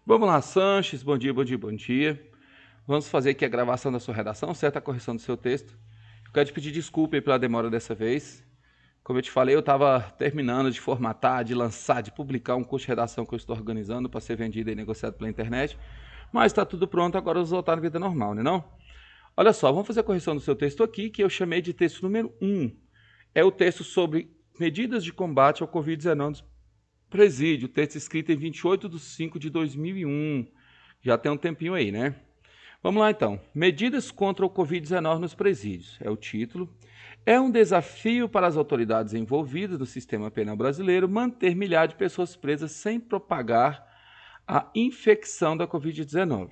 Vamos lá, Sanches, bom dia, bom dia, bom dia. Vamos fazer aqui a gravação da sua redação, certo? A correção do seu texto. Eu quero te pedir desculpa aí pela demora dessa vez. Como eu te falei, eu estava terminando de formatar, de lançar, de publicar um curso de redação que eu estou organizando para ser vendido e negociado pela internet. Mas está tudo pronto, agora vamos voltar na vida normal, né não? Olha só, vamos fazer a correção do seu texto aqui, que eu chamei de texto número 1. É o texto sobre medidas de combate ao Covid-19 presídio, texto escrito em 28 de 5 de 2001. Já tem um tempinho aí, né? Vamos lá então. Medidas contra o Covid-19 nos presídios. É o título. É um desafio para as autoridades envolvidas no sistema penal brasileiro manter milhares de pessoas presas sem propagar a infecção da Covid-19.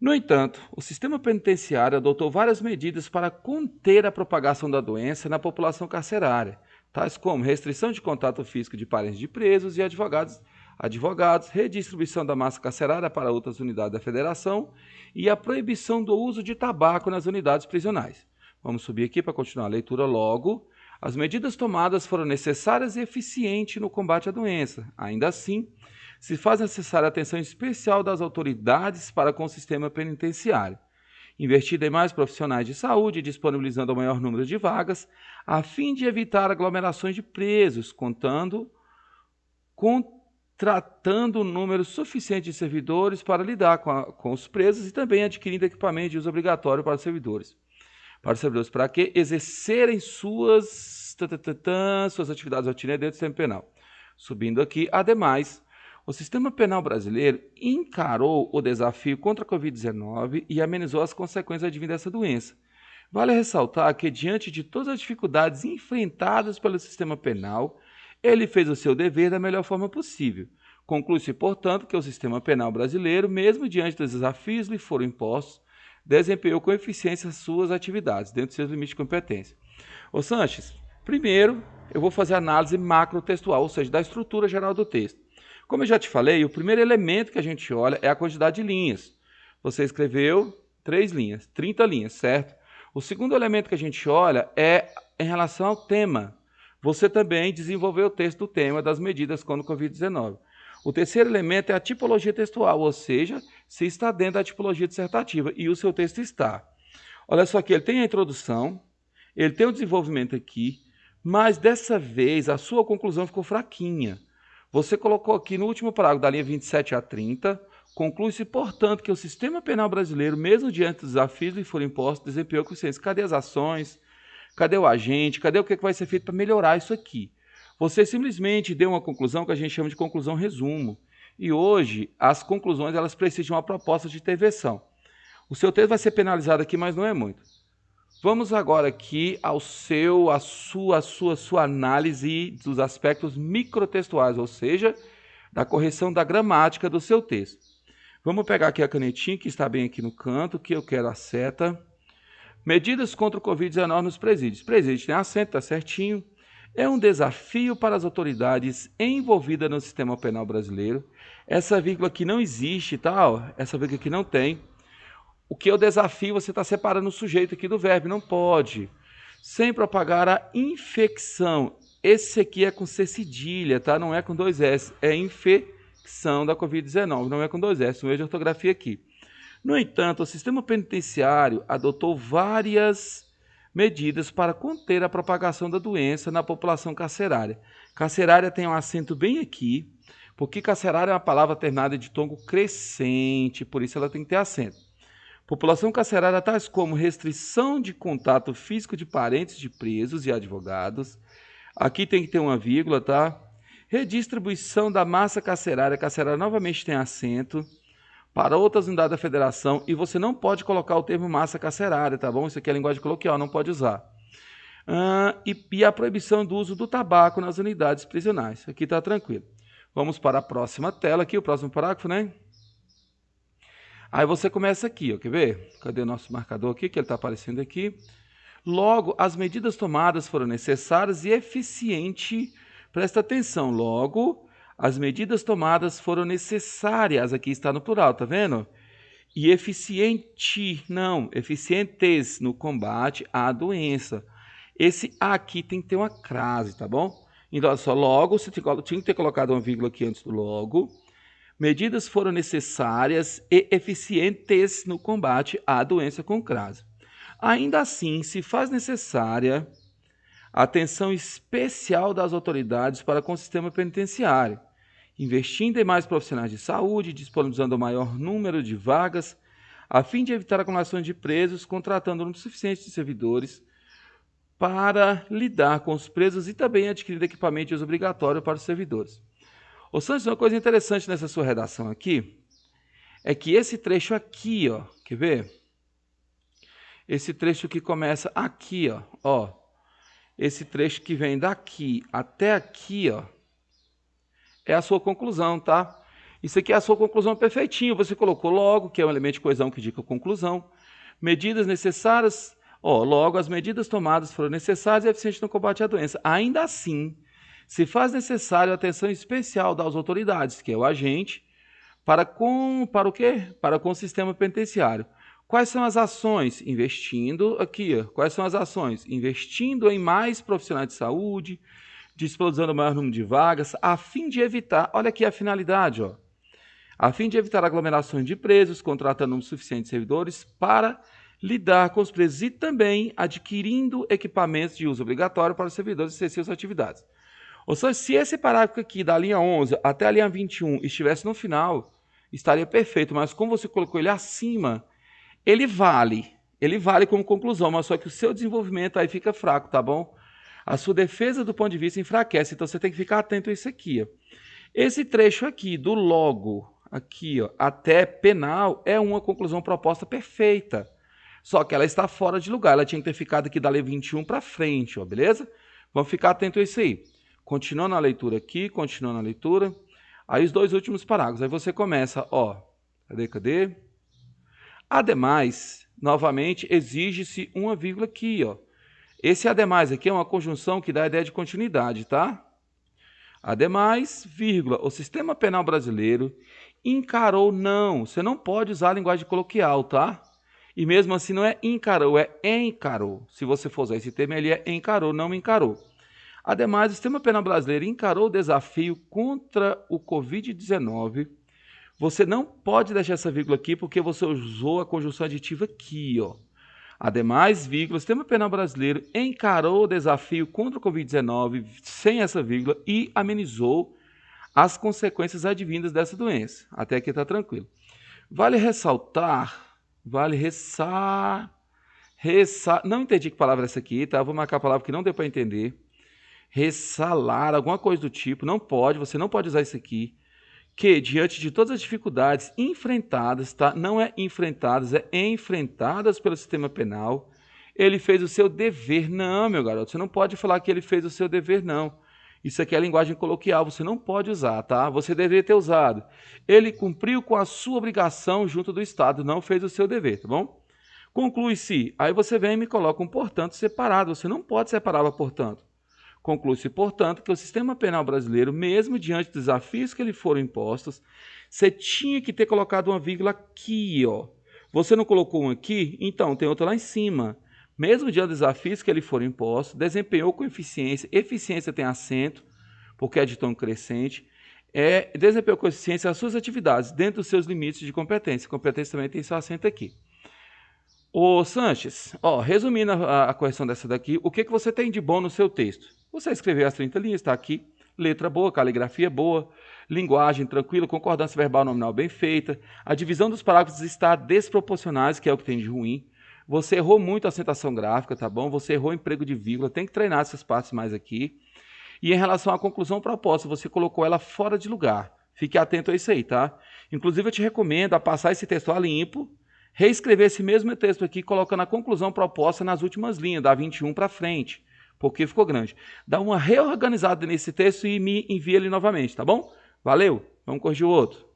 No entanto, o sistema penitenciário adotou várias medidas para conter a propagação da doença na população carcerária, tais como restrição de contato físico de parentes de presos e advogados, redistribuição da massa carcerária para outras unidades da federação e a proibição do uso de tabaco nas unidades prisionais. Vamos subir aqui para continuar a leitura logo. As medidas tomadas foram necessárias e eficientes no combate à doença. Ainda assim, se faz necessária atenção especial das autoridades para com o sistema penitenciário. Investida em mais profissionais de saúde, disponibilizando o maior número de vagas, a fim de evitar aglomerações de presos, contratando um número suficiente de servidores para lidar com os presos e também adquirindo equipamento de uso obrigatório para os servidores. Para que exercerem suas atividades rotineiras dentro do sistema penal. Subindo aqui, ademais, o sistema penal brasileiro encarou o desafio contra a Covid-19 e amenizou as consequências advindas dessa doença. Vale ressaltar que, diante de todas as dificuldades enfrentadas pelo sistema penal, ele fez o seu dever da melhor forma possível. Conclui-se, portanto, que o sistema penal brasileiro, mesmo diante dos desafios que lhe foram impostos, desempenhou com eficiência suas atividades, dentro dos seus limites de competência. Ô Sanches, primeiro eu vou fazer a análise macrotextual, ou seja, da estrutura geral do texto. Como eu já te falei, o primeiro elemento que a gente olha é a quantidade de linhas. Você escreveu 3 linhas, 30 linhas, certo? O segundo elemento que a gente olha é em relação ao tema. Você também desenvolveu o texto do tema das medidas contra o Covid-19. O terceiro elemento é a tipologia textual, ou seja, se está dentro da tipologia dissertativa, e o seu texto está. Olha só aqui, ele tem a introdução, ele tem o desenvolvimento aqui, mas dessa vez a sua conclusão ficou fraquinha. Você colocou aqui no último parágrafo da linha 27 a 30, conclui-se, portanto, que o sistema penal brasileiro, mesmo diante dos desafios que lhe foram impostos, desempenhou com eficiência. Cadê as ações? Cadê o agente? Cadê o que vai ser feito para melhorar isso aqui? Você simplesmente deu uma conclusão que a gente chama de conclusão resumo. E hoje, as conclusões elas precisam de uma proposta de intervenção. O seu texto vai ser penalizado aqui, mas não é muito. Vamos agora aqui à sua análise dos aspectos microtextuais, ou seja, da correção da gramática do seu texto. Vamos pegar aqui a canetinha, que está bem aqui no canto, que eu quero a seta. Medidas contra o Covid-19 nos presídios. Presídio tem acento, está certinho. É um desafio para as autoridades envolvidas no sistema penal brasileiro. Essa vírgula aqui não existe, tá? Ó, essa vírgula aqui não tem. O que é o desafio, você está separando o sujeito aqui do verbo, não pode. Sem propagar a infecção. Esse aqui é com C cedilha, tá? Não é com 2 S. É infecção da Covid-19, não é com 2 S. Um erro de ortografia aqui. No entanto, o sistema penitenciário adotou várias medidas para conter a propagação da doença na população carcerária. Carcerária tem um acento bem aqui, porque carcerária é uma palavra terminada de tom crescente, por isso ela tem que ter acento. População carcerária tais como restrição de contato físico de parentes de presos e advogados. Aqui tem que ter uma vírgula, tá? Redistribuição da massa carcerária. Carcerária novamente tem acento. Para outras unidades da federação. E você não pode colocar o termo massa carcerária, tá bom? Isso aqui é linguagem coloquial, não pode usar. E a proibição do uso do tabaco nas unidades prisionais. Aqui tá tranquilo. Vamos para a próxima tela aqui, o próximo parágrafo, né? Aí você começa aqui, ó, quer ver? Cadê o nosso marcador aqui, que ele está aparecendo aqui? Logo, as medidas tomadas foram necessárias e eficientes. Presta atenção, logo, as medidas tomadas foram necessárias. Aqui está no plural, tá vendo? E eficientes no combate à doença. Esse aqui tem que ter uma crase, tá bom? Então, olha só, logo, você tinha que ter colocado uma vírgula aqui antes do logo. medidas foram necessárias e eficientes no combate à doença com crase. Ainda assim, se faz necessária atenção especial das autoridades para com o sistema penitenciário, investindo em mais profissionais de saúde, disponibilizando o maior número de vagas, a fim de evitar acumulações de presos, contratando um número suficiente de servidores para lidar com os presos e também adquirindo equipamento de uso obrigatório para os servidores. Ô Santos, uma coisa interessante nessa sua redação aqui é que esse trecho aqui, ó, quer ver? Esse trecho que começa aqui, ó, esse trecho que vem daqui até aqui, ó, é a sua conclusão, tá? Isso aqui é a sua conclusão perfeitinho. Você colocou logo, que é um elemento de coesão que indica a conclusão. Medidas necessárias, ó, logo as medidas tomadas foram necessárias e eficientes no combate à doença. Ainda assim, se faz necessário atenção especial das autoridades, que é o agente, para o quê? Para com o sistema penitenciário. Quais são as ações? Investindo aqui, ó. Quais são as ações? Investindo em mais profissionais de saúde, disponibilizando o maior número de vagas, a fim de evitar, olha aqui a finalidade, ó, a fim de evitar aglomerações de presos, contratando um número suficiente de servidores para lidar com os presos e também adquirindo equipamentos de uso obrigatório para os servidores exercerem suas atividades. Ou seja, se esse parágrafo aqui, da linha 11 até a linha 21, estivesse no final, estaria perfeito, mas como você colocou ele acima, ele vale como conclusão, mas só que o seu desenvolvimento aí fica fraco, tá bom? A sua defesa do ponto de vista enfraquece, então você tem que ficar atento a isso aqui, ó. Esse trecho aqui, do logo, aqui, ó, até penal, é uma conclusão proposta perfeita, só que ela está fora de lugar, ela tinha que ter ficado aqui da lei 21 para frente, ó, beleza? Vamos ficar atento a isso aí. Continuando a leitura aqui, continuando a leitura, aí os dois últimos parágrafos, aí você começa, ó, cadê? Ademais, novamente, exige-se uma vírgula aqui, ó. Esse ademais aqui é uma conjunção que dá a ideia de continuidade, tá? Ademais, vírgula, o sistema penal brasileiro encarou, não, você não pode usar a linguagem coloquial, tá? E mesmo assim não é encarou, é encarou. Se você for usar esse termo, ele é encarou, não encarou. Ademais, o sistema penal brasileiro encarou o desafio contra o Covid-19. Você não pode deixar essa vírgula aqui porque você usou a conjunção aditiva aqui, ó. Ademais, vírgula, o sistema penal brasileiro encarou o desafio contra o Covid-19 sem essa vírgula e amenizou as consequências advindas dessa doença. Até aqui está tranquilo. Vale ressaltar, não entendi que palavra é essa aqui, tá? Vou marcar a palavra que não deu para entender. Ressalar, alguma coisa do tipo, não pode, você não pode usar isso aqui. Que, diante de todas as dificuldades enfrentadas, tá? Não é enfrentadas, é enfrentadas pelo sistema penal, ele fez o seu dever. Não, meu garoto, você não pode falar que ele fez o seu dever, não. Isso aqui é a linguagem coloquial, você não pode usar, tá? Você deveria ter usado. Ele cumpriu com a sua obrigação junto do Estado, não fez o seu dever, tá bom? Conclui-se, aí você vem e me coloca um portanto separado, você não pode separar o portanto. Conclui-se, portanto, que o sistema penal brasileiro, mesmo diante dos desafios que lhe foram impostos, você tinha que ter colocado uma vírgula aqui, ó. Você não colocou um aqui? Então, tem outra lá em cima. Mesmo diante dos desafios que lhe foram impostos, desempenhou com eficiência. Eficiência tem acento, porque é de tom crescente. Desempenhou com eficiência as suas atividades, dentro dos seus limites de competência. Competência também tem seu acento aqui. Ô, Sanches, ó, resumindo a correção dessa daqui, o que você tem de bom no seu texto? Você escreveu as 30 linhas, está aqui. Letra boa, caligrafia boa, linguagem tranquila, concordância verbal nominal bem feita. A divisão dos parágrafos está desproporcionais, que é o que tem de ruim. Você errou muito a acentuação gráfica, tá bom? Você errou o emprego de vírgula, tem que treinar essas partes mais aqui. E em relação à conclusão proposta, você colocou ela fora de lugar. Fique atento a isso aí, tá? Inclusive, eu te recomendo a passar esse texto a limpo, reescrever esse mesmo texto aqui, colocando a conclusão proposta nas últimas linhas, da 21 para frente, porque ficou grande. Dá uma reorganizada nesse texto e me envia ele novamente, tá bom? Valeu, vamos corrigir o outro.